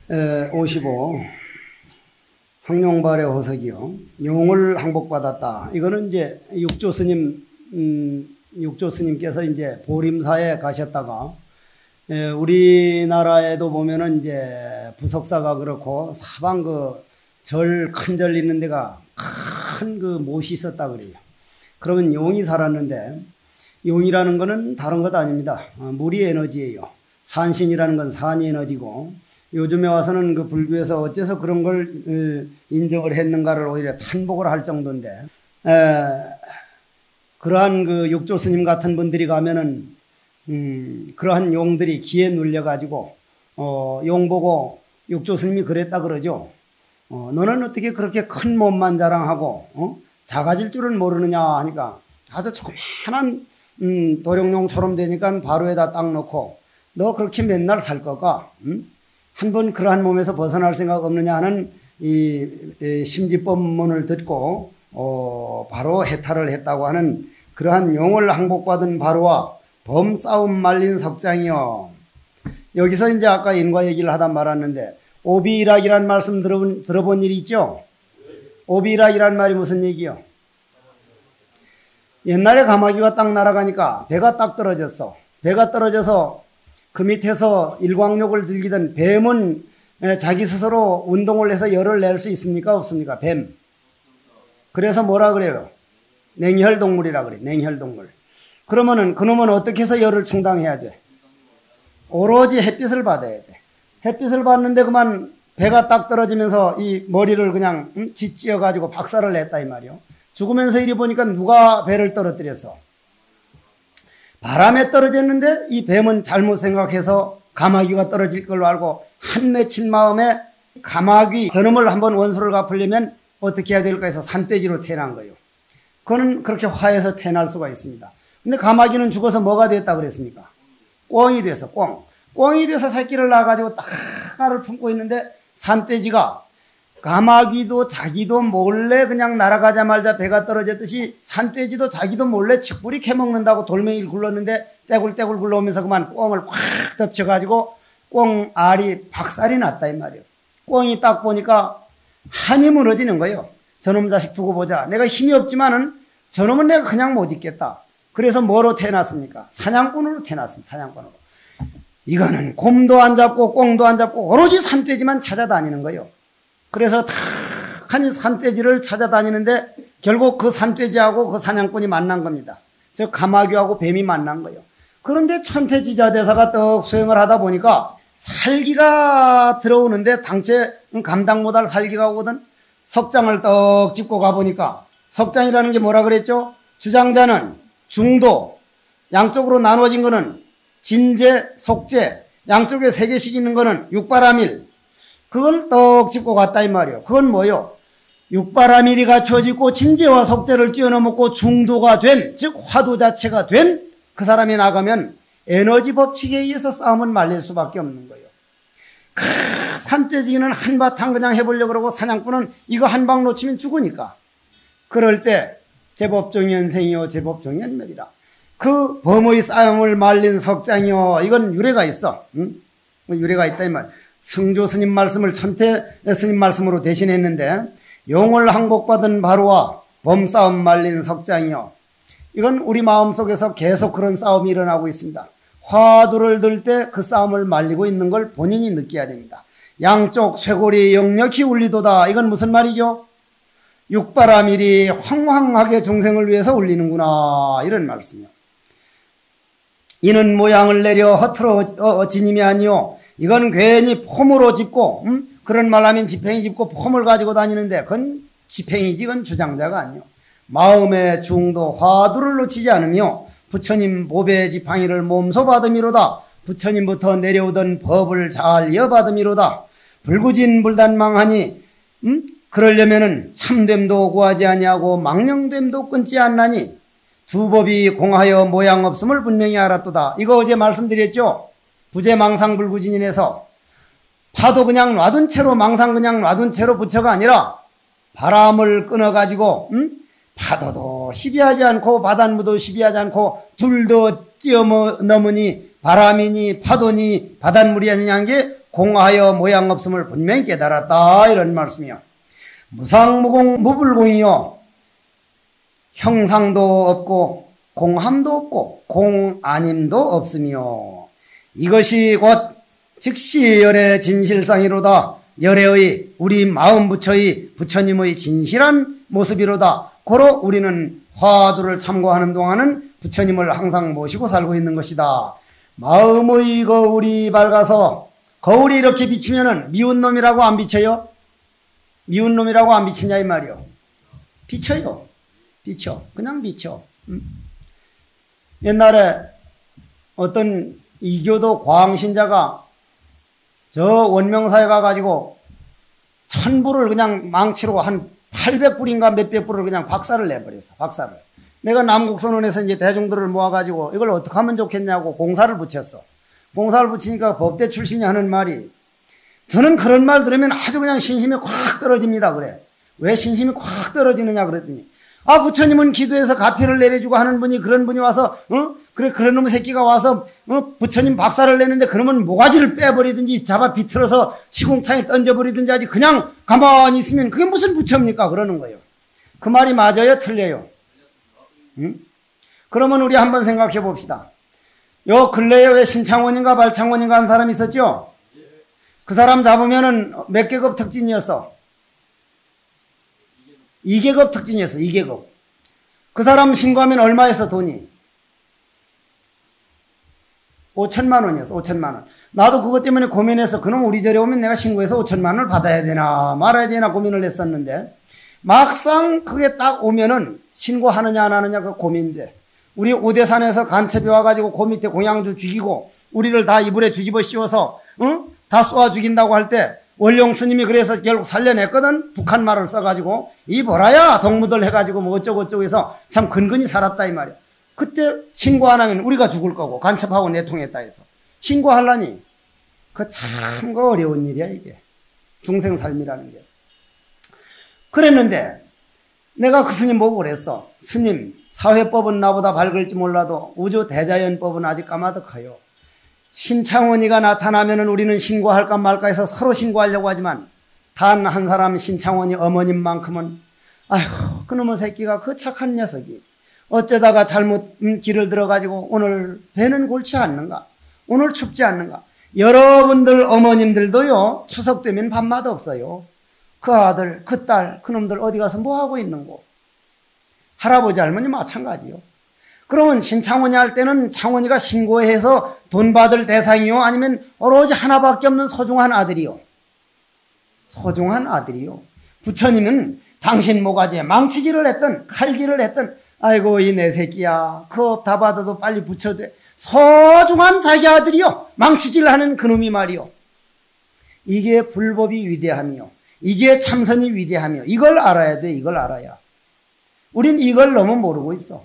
55 황룡발의 호석이요. 용을 항복받았다. 이거는 이제 육조 스님께서 이제 보림사에 가셨다가 우리나라에도 보면은 이제 부석사가 그렇고 사방 큰 절 있는 데가 큰 못이 있었다 그래요. 그러면 용이 살았는데 용이라는 거는 다른 것 아닙니다. 물이 에너지예요. 산신이라는 건 산이 에너지고 요즘에 와서는 그 불교에서 어째서 그런 걸 인정을 했는가를 오히려 탄복을 할 정도인데 그러한 그 육조 스님 같은 분들이 가면은 그러한 용들이 기에 눌려가지고 용 보고 육조 스님이 그랬다 그러죠. 너는 어떻게 그렇게 큰 몸만 자랑하고 작아질 줄은 모르느냐 하니까 아주 조그만한 도룡용처럼 되니까 바로에다 딱 놓고 너 그렇게 맨날 살 거가? 한번 그러한 몸에서 벗어날 생각 없느냐 하는 이 심지법문을 듣고 바로 해탈을 했다고 하는 그러한 용을 항복받은 바로와 범싸움 말린 석장이요. 여기서 이제 아까 인과 얘기를 하다 말았는데 오비락이란 말씀 들어본 일 있죠? 오비락이란 말이 무슨 얘기요? 옛날에 가마귀가 딱 날아가니까 배가 딱 떨어졌어. 배가 떨어져서 그 밑에서 일광욕을 즐기던 뱀은 자기 스스로 운동을 해서 열을 낼 수 있습니까? 없습니까? 뱀. 그래서 뭐라 그래요? 냉혈동물이라 그래. 냉혈동물. 그러면은 그놈은 어떻게 해서 열을 충당해야 돼? 오로지 햇빛을 받아야 돼. 햇빛을 받는데 그만 배가 딱 떨어지면서 이 머리를 그냥 짓찌어가지고 박살을 냈다 이 말이요. 죽으면서 이리 보니까 누가 배를 떨어뜨렸어? 바람에 떨어졌는데 이 뱀은 잘못 생각해서 가마귀가 떨어질 걸로 알고 한 맺힌 마음에 가마귀 저놈을 한번 원수를 갚으려면 어떻게 해야 될까 해서 산돼지로 태어난 거예요. 그거는 그렇게 화해해서 태어날 수가 있습니다. 근데 가마귀는 죽어서 뭐가 됐다 그랬습니까? 꿩이 돼서 꿩이 돼서 새끼를 낳아가지고 딱 알을 품고 있는데 산돼지가 가마귀도 자기도 몰래 그냥 날아가자 말자 배가 떨어졌듯이 산돼지도 자기도 몰래 칡뿌리 캐먹는다고 돌멩이를 굴렀는데 떼굴떼굴 굴러오면서 그만 꿩을 확 덮쳐가지고 꿩 알이 박살이 났다 이 말이에요. 꿩이 딱 보니까 한이 무너지는 거예요. 저놈 자식 두고 보자. 내가 힘이 없지만은 저놈은 내가 그냥 못 있겠다. 그래서 뭐로 태어났습니까? 사냥꾼으로 태어났습니다. 사냥꾼으로. 이거는 곰도 안 잡고 꿩도 안 잡고 오로지 산돼지만 찾아다니는 거예요. 그래서 탁하니 산돼지를 찾아다니는데 결국 그 산돼지하고 그 사냥꾼이 만난 겁니다. 저 가마귀하고 뱀이 만난 거예요. 그런데 천태지자대사가 떡 수행을 하다 보니까 살기가 들어오는데 당최 감당 못할 살기가 오거든. 석장을 떡 짚고 가보니까 석장이라는 게 뭐라 그랬죠? 주장자는 중도, 양쪽으로 나눠진 거는 진재, 속재, 양쪽에 3개씩 있는 거는 육바라밀. 그걸 떡 짚고 갔다 이 말이에요. 그건 뭐요? 육바라밀이 갖춰지고 진재와 속재를 뛰어넘었고 중도가 된, 즉 화두 자체가 된 그 사람이 나가면 에너지 법칙에 의해서 싸움은 말릴 수밖에 없는 거예요. 산돼지는 한바탕 그냥 해보려고 그러고 사냥꾼은 이거 한 방 놓치면 죽으니까. 그럴 때 제법종현생이요 제법종현멸이라. 그 범의 싸움을 말린 석장이요. 이건 유래가 있어. 응? 유래가 있다 이 말. 승조 스님 말씀을 천태 스님 말씀으로 대신했는데 용을 항복받은 바로와 범싸움 말린 석장이요. 이건 우리 마음속에서 계속 그런 싸움이 일어나고 있습니다. 화두를 들 때 그 싸움을 말리고 있는 걸 본인이 느껴야 됩니다. 양쪽 쇄골이 역력히 울리도다. 이건 무슨 말이죠? 육바라밀이 황황하게 중생을 위해서 울리는구나. 이런 말씀이요. 이는 모양을 내려 허틀어 지님이 아니요. 이건 괜히 폼으로 짚고 그런 말 하면 지팽이 짚고 폼을 가지고 다니는데 그건 지팽이지 그건 주장자가 아니요. 마음의 중도 화두를 놓치지 않으며 부처님 보배 지팡이를 몸소 받음이로다. 부처님부터 내려오던 법을 잘 이어받음이로다. 불구진불단망하니 그러려면은 참됨도 구하지 아니하고 망령됨도 끊지 않나니 두 법이 공하여 모양 없음을 분명히 알았도다. 이거 어제 말씀드렸죠? 부재망상불구진인에서 파도 그냥 놔둔 채로 망상 그냥 놔둔 채로 부처가 아니라 바람을 끊어가지고 파도도 시비하지 않고 바닷물도 시비하지 않고 둘도 뛰어넘으니 바람이니 파도니 바닷물이 아니냐는 게 공하여 모양 없음을 분명히 깨달았다. 이런 말씀이요. 무상무공 무불공이요. 형상도 없고 공함도 없고 공아님도 없으며 이것이 곧 즉시 열의 진실상이로다. 열애의 우리 마음 부처의 부처님의 진실한 모습이로다. 고로 우리는 화두를 참고하는 동안은 부처님을 항상 모시고 살고 있는 것이다. 마음의 거울이 밝아서 거울이 이렇게 비치면은 미운 놈이라고 안 비쳐요? 미운 놈이라고 안 비치냐 이 말이요. 비쳐요. 비쳐. 그냥 비쳐. 옛날에 어떤 이교도 과항신자가 저 원명사에 가가지고 1000불을 그냥 망치로 한 800불인가 몇백 불을 그냥 박살을 내버렸어. 박살을. 내가 남국선언에서 이제 대중들을 모아가지고 이걸 어떻게 하면 좋겠냐고 공사를 붙였어. 공사를 붙이니까 법대 출신이 하는 말이, 저는 그런 말 들으면 아주 그냥 신심이 콱 떨어집니다. 그래. 왜 신심이 콱 떨어지느냐 그랬더니, 아, 부처님은 기도해서 가피를 내려주고 하는 분이, 그런 분이 와서, 그래, 그런 놈의 새끼가 와서, 부처님 박살을 내는데 그러면 모가지를 빼버리든지 잡아 비틀어서 시궁창에 던져버리든지 하지, 그냥 가만히 있으면 그게 무슨 부처입니까? 그러는 거예요. 그 말이 맞아요? 틀려요? 그러면 우리 한번 생각해 봅시다. 요 근래에 왜 신창원인가 발창원인가 한 사람 있었죠? 그 사람 잡으면은 몇 계급 특진이었어? 2계급 특진이었어. 2계급. 그 사람 신고하면 얼마였어 돈이? 5천만 원이었어. 5천만 원. 나도 그것 때문에 고민해서 그놈 우리 절에 오면 내가 신고해서 5천만 원을 받아야 되나 말아야 되나 고민을 했었는데, 막상 그게 딱 오면은 신고하느냐 안 하느냐 그 고민돼. 우리 오대산에서 간첩이 와가지고 그 밑에 공양주 죽이고 우리를 다 이불에 뒤집어 씌워서 다 쏘아 죽인다고 할 때 원룡 스님이 그래서 결국 살려냈거든. 북한 말을 써가지고 이 보라야 동무들 해가지고 뭐 어쩌고 해서 참 근근히 살았다 이 말이야. 그때 신고 안 하면 우리가 죽을 거고 간첩하고 내통했다 해서 신고하려니 그 참 그 어려운 일이야 이게. 중생 삶이라는 게. 그랬는데 내가 그 스님 보고 그랬어. 스님, 사회법은 나보다 밝을지 몰라도 우주 대자연법은 아직 까마득해요. 신창원이가 나타나면은 우리는 신고할까 말까 해서 서로 신고하려고 하지만 단 한 사람 신창원이 어머님만큼은 아휴 그놈의 새끼가 그 착한 녀석이 어쩌다가 잘못 길을 들어가지고 오늘 배는 골치 않는가, 오늘 춥지 않는가. 여러분들 어머님들도요 추석 되면 밥맛 없어요. 그 아들, 그 딸, 그놈들 어디 가서 뭐 하고 있는고. 할아버지 할머니 마찬가지요. 그러면 신창원이 할 때는 창원이가 신고해서 돈 받을 대상이요? 아니면 오로지 하나밖에 없는 소중한 아들이요? 소중한 아들이요. 부처님은 당신 모가지에 망치질을 했든 칼질을 했든 아이고 이 내 새끼야 그 업 다 받아도 빨리 부처돼. 소중한 자기 아들이요. 망치질하는 그놈이 말이요. 이게 불법이 위대함이요. 이게 참선이 위대함이요. 이걸 알아야 돼. 이걸 알아야. 우린 이걸 너무 모르고 있어.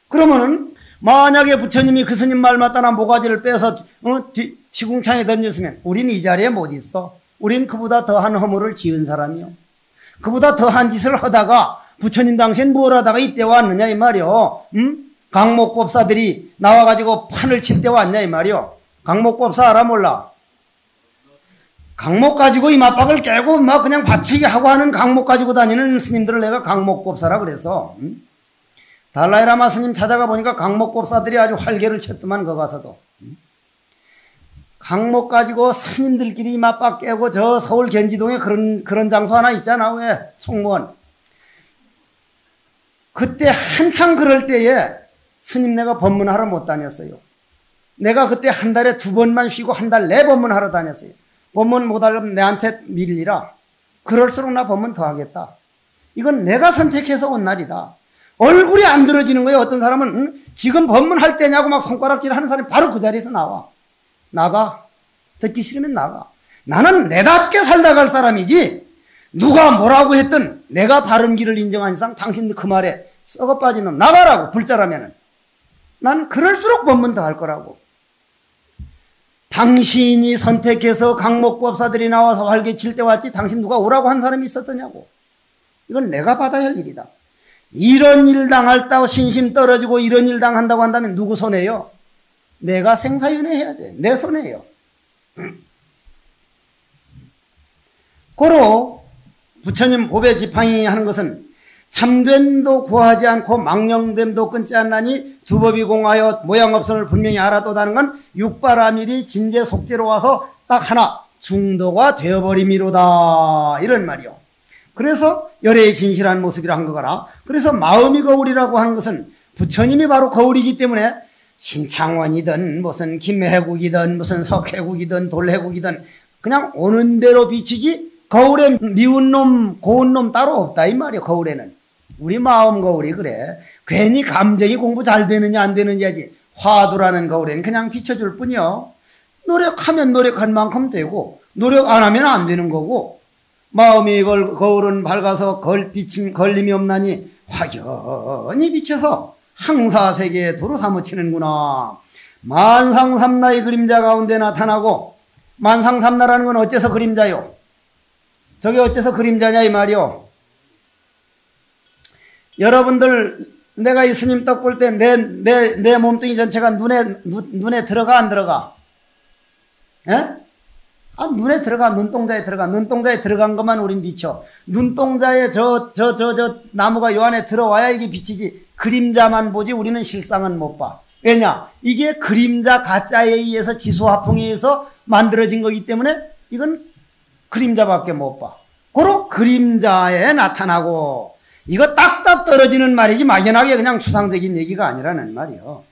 그러면은 만약에 부처님이 그 스님 말 맞다나 모가지를 빼서 시궁창에 던졌으면 우린 이 자리에 못 있어. 우린 그보다 더한 허물을 지은 사람이요. 그보다 더한 짓을 하다가 부처님 당시엔 뭘 하다가 이때 왔느냐 이 말이요. 강목법사들이 나와가지고 판을 칠 때 왔냐 이 말이요. 강목법사 알아 몰라? 강목 가지고 이마박을 깨고 막 그냥 받치게 하고 하는 강목 가지고 다니는 스님들을 내가 강목법사라 그래서. 달라이라마 스님 찾아가 보니까 강목법사들이 아주 활개를 쳤더만 거 가서도. 강목 가지고 스님들끼리 이마박 깨고 저 서울 견지동에 그런 장소 하나 있잖아. 왜? 총무원. 그때 한창 그럴 때에 스님 내가 법문하러 못 다녔어요. 내가 그때 한 달에 2번만 쉬고 한 달 내 법문하러 다녔어요. 법문 못하려면 내한테 밀리라. 그럴수록 나 법문 더 하겠다. 이건 내가 선택해서 온 날이다. 얼굴이 안 들어지는 거예요. 어떤 사람은 지금 법문할 때냐고 막 손가락질 하는 사람이 바로 그 자리에서 나와. 나가. 듣기 싫으면 나가. 나는 내답게 살다 갈 사람이지 누가 뭐라고 했든 내가 바른 길을 인정한 이상 당신 그 말에 썩어 빠진 놈 나가라고. 불자라면은. 난 그럴수록 법문 더 할 거라고. 당신이 선택해서 강목법사들이 나와서 활개칠 때 왔지 당신 누가 오라고 한 사람이 있었더냐고. 이건 내가 받아야 할 일이다. 이런 일 당할다고 신심 떨어지고 이런 일 당한다고 한다면 누구 손해요? 내가 생사윤회 해야 돼. 내 손해요. 고로 부처님 법의 지팡이 하는 것은 참됨도 구하지 않고 망령됨도 끊지 않나니 두법이 공하여 모양업선을 분명히 알아도다는 건 육바라밀이 진제 속죄로 와서 딱 하나 중도가 되어버림이로다 이런 말이요. 그래서 열애의 진실한 모습이라 한 거거라. 그래서 마음이 거울이라고 하는 것은 부처님이 바로 거울이기 때문에 신창원이든 무슨 김해국이든 무슨 석해국이든 돌해국이든 그냥 오는 대로 비치지 거울에 미운 놈 고운 놈 따로 없다 이 말이에요. 거울에는 우리 마음 거울이 그래. 괜히 감정이 공부 잘 되느냐 안 되느냐 하지 화두라는 거울에는 그냥 비춰줄 뿐이요. 노력하면 노력한 만큼 되고 노력 안 하면 안 되는 거고 마음이 거울은 밝아서 걸림이 없나니 확연히 비쳐서 항사세계에 두루 사무치는구나. 만상삼라의 그림자 가운데 나타나고 만상삼라라는 건 어째서 그림자요? 저게 어째서 그림자냐 이 말이요. 여러분들 내가 이 스님 떡 볼 때 내 몸뚱이 전체가 눈에 들어가 안 들어가? 예? 아, 눈에 들어가, 눈동자에 들어가. 눈동자에 들어간 것만 우린 비춰. 눈동자에 저 나무가 요 안에 들어와야 이게 비치지. 그림자만 보지 우리는 실상은 못 봐. 왜냐? 이게 그림자 가짜에 의해서 지수화풍에 의해서 만들어진 거기 때문에 이건 그림자밖에 못 봐. 고로 그림자에 나타나고 이거 딱딱 떨어지는 말이지 막연하게 그냥 추상적인 얘기가 아니라는 말이요.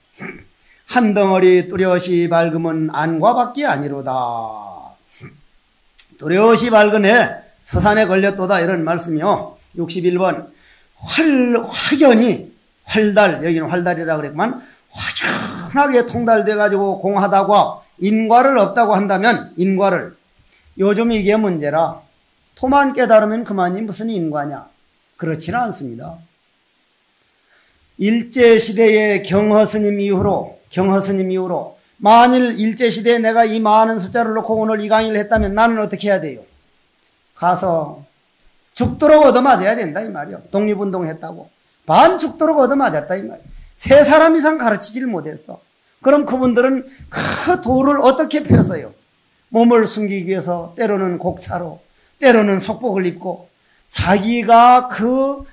한 덩어리 뚜렷이 밝으면 안과 밖이 아니로다. 뚜렷이 밝은 해 서산에 걸렸도다 이런 말씀이요. 61번 확연히 활달 여기는 활달이라고 그랬구만. 확연하게 통달돼 가지고 공하다고 인과를 없다고 한다면 인과를 요즘 이게 문제라. 토만 깨달으면 그만이 무슨 인과냐. 그렇지는 않습니다. 일제시대의 경허스님 이후로 만일 일제시대에 내가 이 많은 숫자를 놓고 오늘 이 강의를 했다면 나는 어떻게 해야 돼요? 가서 죽도록 얻어맞아야 된다 이 말이요. 독립운동 했다고 반 죽도록 얻어맞았다 이 말이요. 3사람 이상 가르치질 못했어. 그럼 그분들은 그 도를 어떻게 폈어요? 몸을 숨기기 위해서 때로는 곡차로 때로는 속복을 입고 자기가 그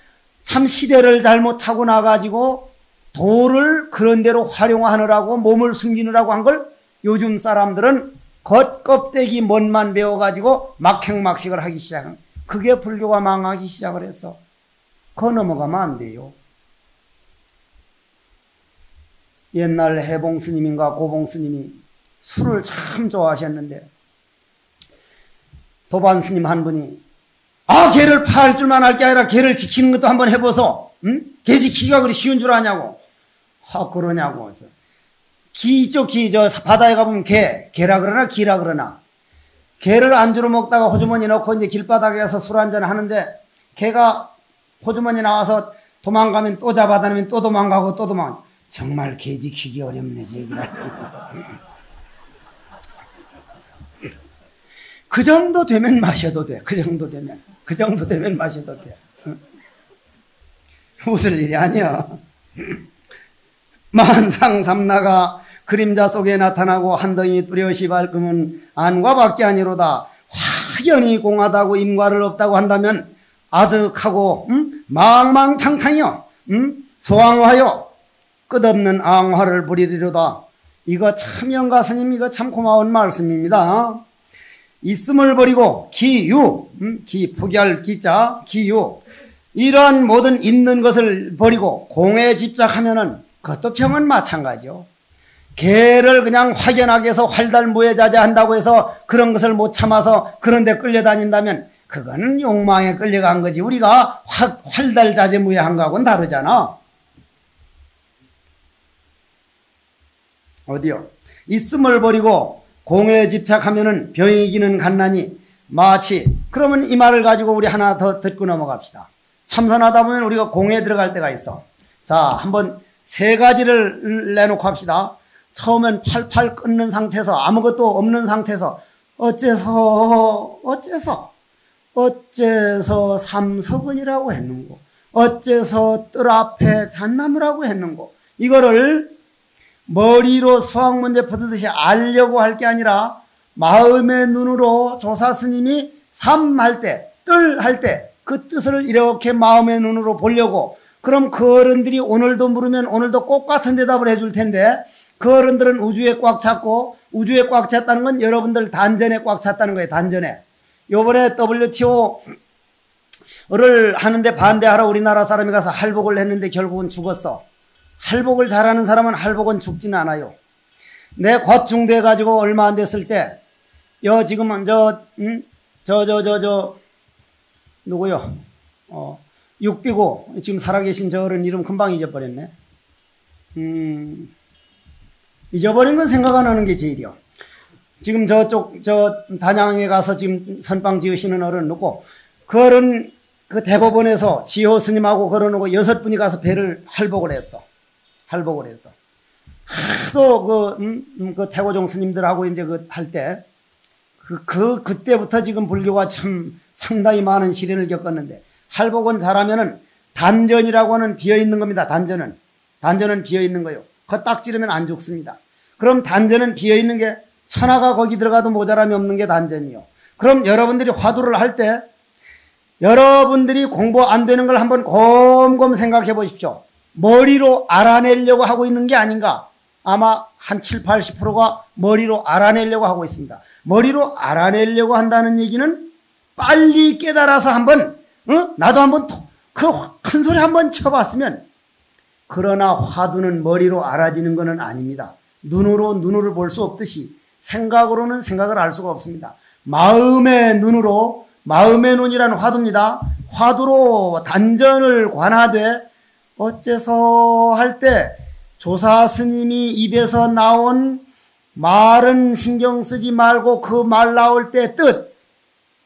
참 시대를 잘못하고 나가지고 도를 그런 대로 활용하느라고 몸을 숨기느라고 한 걸 요즘 사람들은 겉껍데기 멋만 배워가지고 막행막식을 하기 시작한. 그게 불교가 망하기 시작을 했어. 그거 넘어가면 안 돼요. 옛날 해봉스님인가 고봉스님이 술을 참 좋아하셨는데 도반스님 한 분이 개를 파할 줄만 알 게 아니라 개를 지키는 것도 한번 해보소. 응? 개 지키기가 그리 쉬운 줄 아냐고. 그러냐고. 그래서 저 바다에 가보면 개라 그러나 기라 그러나. 개를 안주로 먹다가 호주머니 넣고 이제 길바닥에 가서 술 한잔 하는데 개가 호주머니 나와서 도망가면 또 잡아다니면 또 도망가고 또 도망가. 정말 개 지키기 어렵네, 제기라. 그 정도 되면 마셔도 돼. 그 정도 되면 마셔도 돼. 웃을 일이 아니야. 만상삼라가 그림자 속에 나타나고 한덩이 뚜렷이 밝으면 안과 밖이 아니로다. 확연히 공하다고 인과를 없다고 한다면 아득하고 망망탕탕이요. 소왕화요. 끝없는 앙화를 부리리로다. 이거 참 영가스님 이거 참 고마운 말씀입니다. 있음을 버리고 기유, 포기할 기자, 기유. 이러한 모든 있는 것을 버리고 공에 집착하면은 그것도 병은 마찬가지요. 개를 그냥 확연하게 해서 활달무해자재한다고 해서 그런 것을 못 참아서 그런 데 끌려다닌다면 그거는 욕망에 끌려간 거지. 우리가 활달자재무해한 거하고는 다르잖아. 어디요? 있음을 버리고 공에 집착하면은 병이기는 간나니 마치 그러면 이 말을 가지고 우리 하나 더 듣고 넘어갑시다. 참선하다 보면 우리가 공에 들어갈 때가 있어. 자, 한번 3가지를 내놓고 합시다. 처음엔 팔팔 끊는 상태에서 아무것도 없는 상태에서 어째서 삼석은이라고 했는고 어째서 뜰 앞에 잣나무라고 했는고 이거를 머리로 수학문제 푸듯이 알려고 할 게 아니라 마음의 눈으로 조사 스님이 삼할 때, 뜰 할 때 그 뜻을 이렇게 마음의 눈으로 보려고, 그럼 그 어른들이 오늘도 물으면 오늘도 똑같은 대답을 해줄 텐데, 그 어른들은 우주에 꽉 찼고, 우주에 꽉 찼다는 건 여러분들 단전에 꽉 찼다는 거예요. 단전에. 요번에 WTO를 하는데 반대하러 우리나라 사람이 가서 할복을 했는데 결국은 죽었어. 할복을 잘하는 사람은 할복은 죽지는 않아요. 내 겉중대 가지고 얼마 안 됐을 때, 지금은 누구요? 육비고, 지금 살아계신 저 어른 이름 금방 잊어버렸네. 잊어버린 건 생각 안 하는 게 제일이요. 지금 단양에 가서 지금 선방 지으시는 어른 누구? 그 어른, 그 대법원에서 지호 스님하고 걸어놓고 6분이 가서 배를 할복을 했어. 하도 그 태고종 스님들하고 이제 할 때, 그때부터 지금 불교가 참 상당히 많은 시련을 겪었는데, 할복은 잘하면은 단전이라고 하는 비어있는 겁니다. 단전은 비어있는 거요. 그거 딱 찌르면 안 죽습니다. 그럼 단전은 비어있는 게 천하가 거기 들어가도 모자람이 없는 게 단전이요. 그럼 여러분들이 화두를 할 때 여러분들이 공부 안 되는 걸 한번 곰곰 생각해 보십시오. 머리로 알아내려고 하고 있는 게 아닌가. 아마 한 70, 80%가 머리로 알아내려고 하고 있습니다. 머리로 알아내려고 한다는 얘기는 빨리 깨달아서 한번, 나도 한번 그 큰 소리 한번 쳐봤으면. 그러나 화두는 머리로 알아지는 것은 아닙니다. 눈으로 볼 수 없듯이 생각으로는 생각을 알 수가 없습니다. 마음의 눈이라는 화두입니다. 화두로 단전을 관하되 어째서 할 때 조사 스님이 입에서 나온 말은 신경 쓰지 말고 그 말 나올 때 뜻,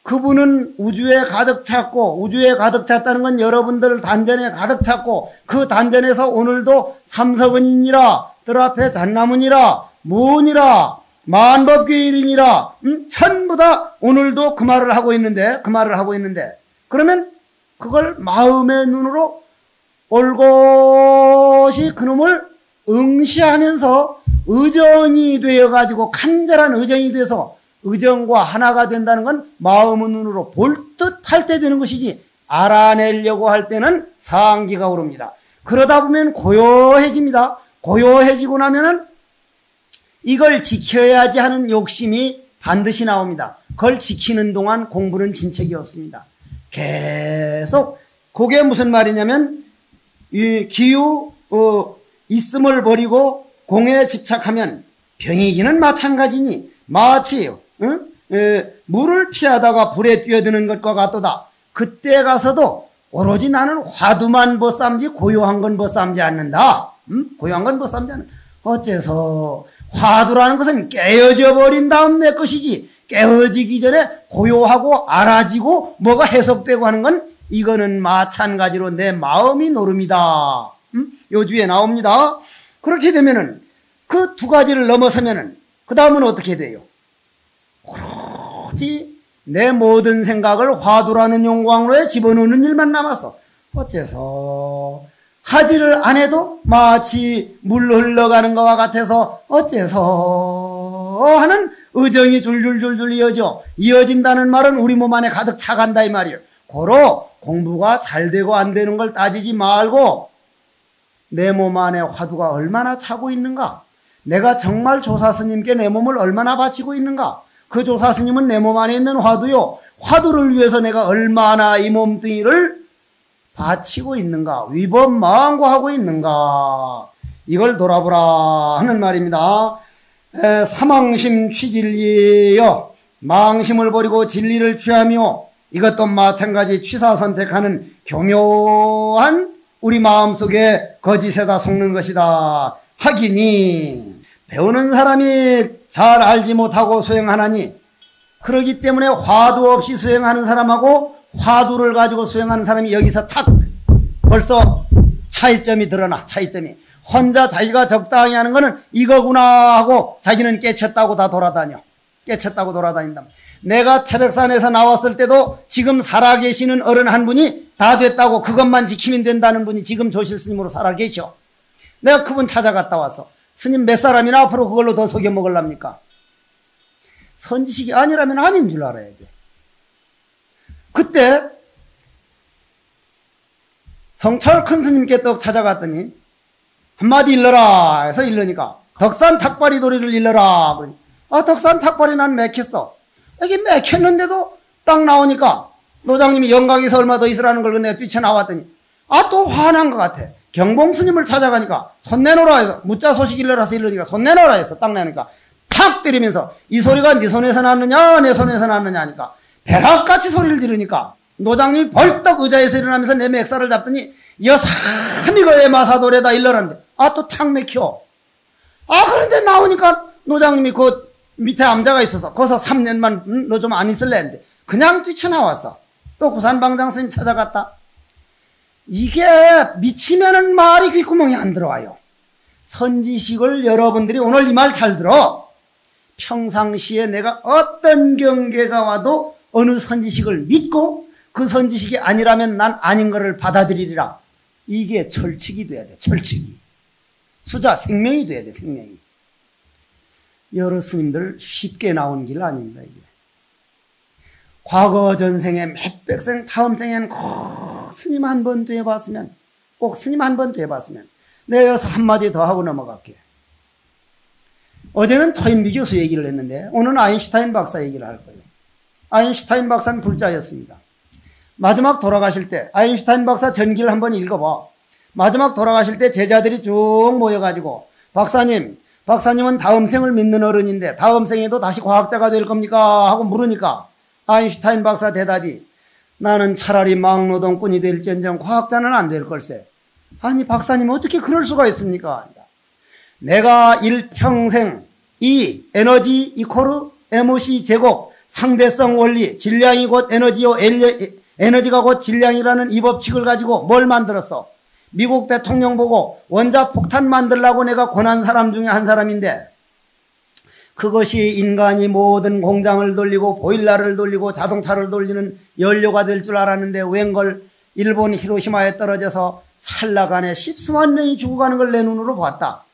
그분은 우주에 가득 찼고, 우주에 가득 찼다는 건 여러분들 단전에 가득 찼고, 그 단전에서 오늘도 삼석은이니라, 뜰 앞에 잣나무니라, 무니라, 만법규일이니라, 전부 다 오늘도 그 말을 하고 있는데, 그러면 그걸 마음의 눈으로 올곧이 그놈을 응시하면서 의정이 되어가지고, 간절한 의정이 돼서 의정과 하나가 된다는 건 마음의 눈으로 볼 듯 할 때 되는 것이지, 알아내려고 할 때는 상기가 오릅니다. 그러다 보면 고요해집니다. 고요해지고 나면은 이걸 지켜야지 하는 욕심이 반드시 나옵니다. 그걸 지키는 동안 공부는 진척이 없습니다. 계속, 그게 무슨 말이냐면, 이 있음을 버리고 공에 집착하면 병이기는 마찬가지니, 마치 물을 피하다가 불에 뛰어드는 것과 같도다. 그때 가서도 오로지 나는 화두만 벗삼지 고요한 건 벗삼지 않는다. 고요한 건 벗삼지 않는다. 어째서 화두라는 것은 깨어져 버린 다음 내 것이지, 깨어지기 전에 고요하고 알아지고 뭐가 해석되고 하는 건 이거는 마찬가지로 내 마음이 노름이다. 요 뒤에 나옵니다. 그렇게 되면은 그 두 가지를 넘어서면은 그 다음은 어떻게 돼요? 오로지 내 모든 생각을 화두라는 용광로에 집어넣는 일만 남았어. 어째서 하지를 안 해도 마치 물 흘러가는 것과 같아서 어째서 하는 의정이 줄줄줄줄 이어진다는 말은 우리 몸 안에 가득 차간다 이 말이에요. 고로 공부가 잘 되고 안 되는 걸 따지지 말고 내 몸 안에 화두가 얼마나 차고 있는가, 내가 정말 조사 스님께 내 몸을 얼마나 바치고 있는가, 그 조사 스님은 내 몸 안에 있는 화두요, 화두를 위해서 내가 얼마나 이 몸뚱이를 바치고 있는가, 위법망고하고 있는가, 이걸 돌아보라 하는 말입니다. 사망심 취진리여, 망심을 버리고 진리를 취하며, 이것도 마찬가지 취사 선택하는 교묘한 우리 마음속에 거짓에다 속는 것이다 하기니, 배우는 사람이 잘 알지 못하고 수행하나니, 그러기 때문에 화두 없이 수행하는 사람하고 화두를 가지고 수행하는 사람이 여기서 탁 벌써 차이점이 드러나. 차이점이 혼자 자기가 적당히 하는 거는 이거구나 하고 자기는 깨쳤다고 다 돌아다녀. 깨쳤다고 돌아다닌다. 내가 태백산에서 나왔을 때도 지금 살아계시는 어른 한 분이 다 됐다고, 그것만 지키면 된다는 분이 지금 조실 스님으로 살아계셔. 내가 그분 찾아갔다 왔어. 스님 몇 사람이나 앞으로 그걸로 더 속여 먹으랍니까? 선지식이 아니라면 아닌 줄 알아야 돼. 그때 성철 큰 스님께 떡 찾아갔더니 한마디 일러라 해서 일러니까 덕산 탁발이 도리를 일러라. 덕산 탁발이 난 맥혔어. 이게 맥혔는데도 딱 나오니까 노장님이 영광에서 얼마 더 있으라는 걸 내가 뛰쳐나왔더니 또 화난 것 같아. 경봉 스님을 찾아가니까 손 내놓으라 해서 무자 소식 일러라서 일러니까 손 내놓으라 해서 딱 내니까 탁 때리면서 이 소리가 네 손에서 났느냐 내 손에서 났느냐 하니까 벼락같이 소리를 지르니까 노장님이 벌떡 의자에서 일어나면서 내 맥살을 잡더니 여삼이거의 마사도래다 일러라는데 또 탁 맥혀. 그런데 나오니까 노장님이 그 밑에 암자가 있어서 거기서 3년만 너 좀 안 있을래 했는데 그냥 뛰쳐나왔어. 또 구산방장 스님 찾아갔다. 이게 미치면은 말이 귓구멍이 안 들어와요. 선지식을 여러분들이 오늘 이 말 잘 들어. 평상시에 내가 어떤 경계가 와도 어느 선지식을 믿고 그 선지식이 아니라면 난 아닌 것을 받아들이리라. 이게 철칙이 돼야 돼. 철칙이. 수자 생명이 돼야 돼. 생명이. 여러 스님들 쉽게 나온 길 아닙니다. 이게. 과거 전생에 몇백 생 다음 생에는 꼭 스님 한 번 돼봤으면 꼭 스님 한 번 돼봤으면 내가 여기서 한마디 더 하고 넘어갈게. 어제는 토인비 교수 얘기를 했는데 오늘은 아인슈타인 박사 얘기를 할 거예요. 아인슈타인 박사는 불자였습니다. 마지막 돌아가실 때 아인슈타인 박사 전기를 한번 읽어봐. 마지막 돌아가실 때 제자들이 쭉 모여가지고 박사님은 다음 생을 믿는 어른인데 다음 생에도 다시 과학자가 될 겁니까? 하고 물으니까 아인슈타인 박사 대답이 나는 차라리 막노동꾼이 될지언정 과학자는 안 될 걸세. 아니 박사님 어떻게 그럴 수가 있습니까? 내가 일평생 이 에너지 이코르 MC 제곱 상대성 원리 질량이 곧 에너지요 에너지가 곧 질량이라는 이 법칙을 가지고 뭘 만들었어? 미국 대통령 보고 원자폭탄 만들라고 내가 권한 사람 중에 한 사람인데 그것이 인간이 모든 공장을 돌리고 보일러를 돌리고 자동차를 돌리는 연료가 될 줄 알았는데 웬걸 일본 히로시마에 떨어져서 찰나간에 십수만 명이 죽어가는 걸 내 눈으로 봤다.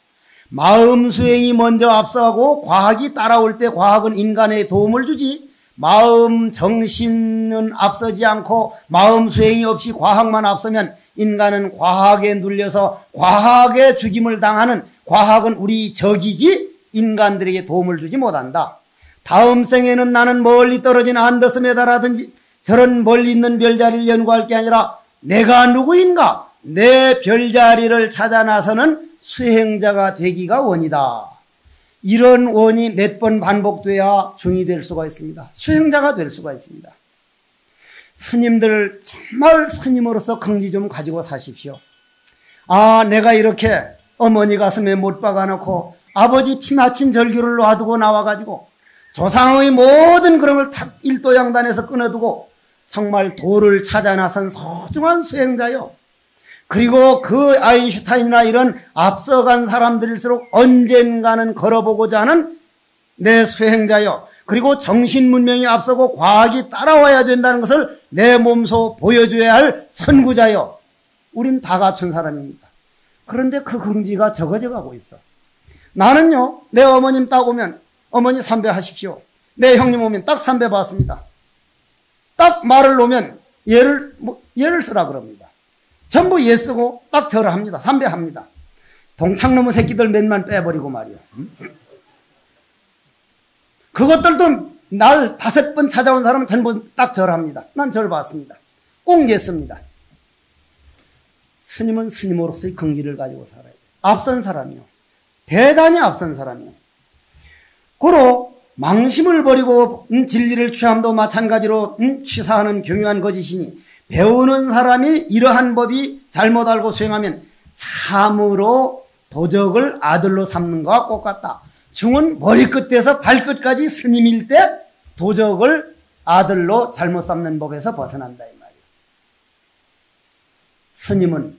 마음 수행이 먼저 앞서가고 과학이 따라올 때 과학은 인간에 도움을 주지 마음 정신은 앞서지 않고 마음 수행이 없이 과학만 앞서면 인간은 과학에 눌려서 과학에 죽임을 당하는 과학은 우리 적이지 인간들에게 도움을 주지 못한다. 다음 생에는 나는 멀리 떨어진 안더스 메다라든지 저런 멀리 있는 별자리를 연구할 게 아니라 내가 누구인가? 내 별자리를 찾아 나서는 수행자가 되기가 원이다. 이런 원이 몇 번 반복돼야 중이 될 수가 있습니다. 수행자가 될 수가 있습니다. 스님들 정말 스님으로서 긍지 좀 가지고 사십시오. 내가 이렇게 어머니 가슴에 못 박아놓고 아버지 피 맺힌 절규를 놔두고 나와가지고 조상의 모든 그런 걸 탁 일도양단에서 끊어두고 정말 도를 찾아 나선 소중한 수행자요. 그리고 그 아인슈타인이나 이런 앞서간 사람들일수록 언젠가는 걸어보고자 하는 내 수행자요. 그리고 정신문명이 앞서고 과학이 따라와야 된다는 것을 내 몸소 보여줘야 할 선구자요. 우린 다 갖춘 사람입니다. 그런데 그 긍지가 적어져 가고 있어. 나는요, 내 어머님 딱 오면 어머니 삼배 하십시오. 내 형님 오면 딱 삼배 받습니다. 딱 말을 놓으면 예를 쓰라 그럽니다. 전부 예 쓰고 딱 절을 합니다. 삼배합니다. 동창놈의 새끼들 몇만 빼버리고 말이야. 그것들도 날 5번 찾아온 사람은 전부 딱 절합니다. 난 절 받습니다. 꼭 예 씁니다. 스님은 스님으로서의 긍지를 가지고 살아야 돼. 앞선 사람이요. 대단히 앞선 사람이요. 고로 망심을 버리고 진리를 취함도 마찬가지로 취사하는 교묘한 거짓이니 배우는 사람이 이러한 법이 잘못 알고 수행하면 참으로 도적을 아들로 삼는 것과 똑같다. 중은 머리끝에서 발끝까지 스님일 때 도적을 아들로 잘못 삼는 법에서 벗어난다 이 말이에요. 스님은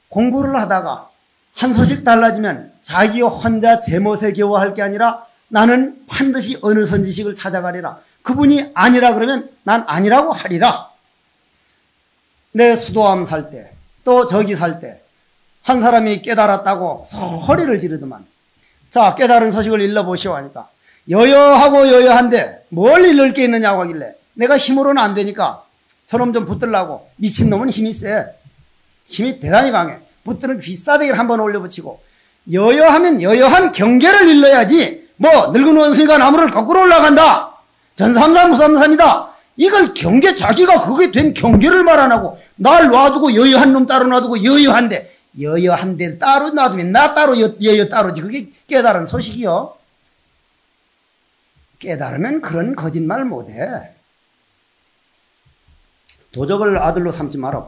공부를 하다가 한 소식 달라지면 자기 혼자 제멋에 겨워할 게 아니라 나는 반드시 어느 선지식을 찾아가리라. 그분이 아니라 그러면 난 아니라고 하리라. 내 수도암 살 때, 또 저기 살 때, 한 사람이 깨달았다고 소리를 지르더만. 자, 깨달은 소식을 일러보시오 하니까, 여여하고 여여한데 뭘 일를 게 있느냐고 하길래, 내가 힘으로는 안 되니까 저놈 좀 붙들라고. 미친놈은 힘이 세. 힘이 대단히 강해. 붙드는 귀싸대기를 한번 올려붙이고, 여여하면 여여한 경계를 일러야지. 뭐 늙은 원숭이가 나무를 거꾸로 올라간다, 전삼삼무삼삼이다, 이건 경계, 자기가 그게 된 경계를 말 안 하고 날 놔두고 여여한 놈 따로 놔두고 여여한데, 여여한데 따로 놔두면 나 따로 여여 따로지. 그게 깨달은 소식이요. 깨달으면 그런 거짓말 못해. 도적을 아들로 삼지 마라.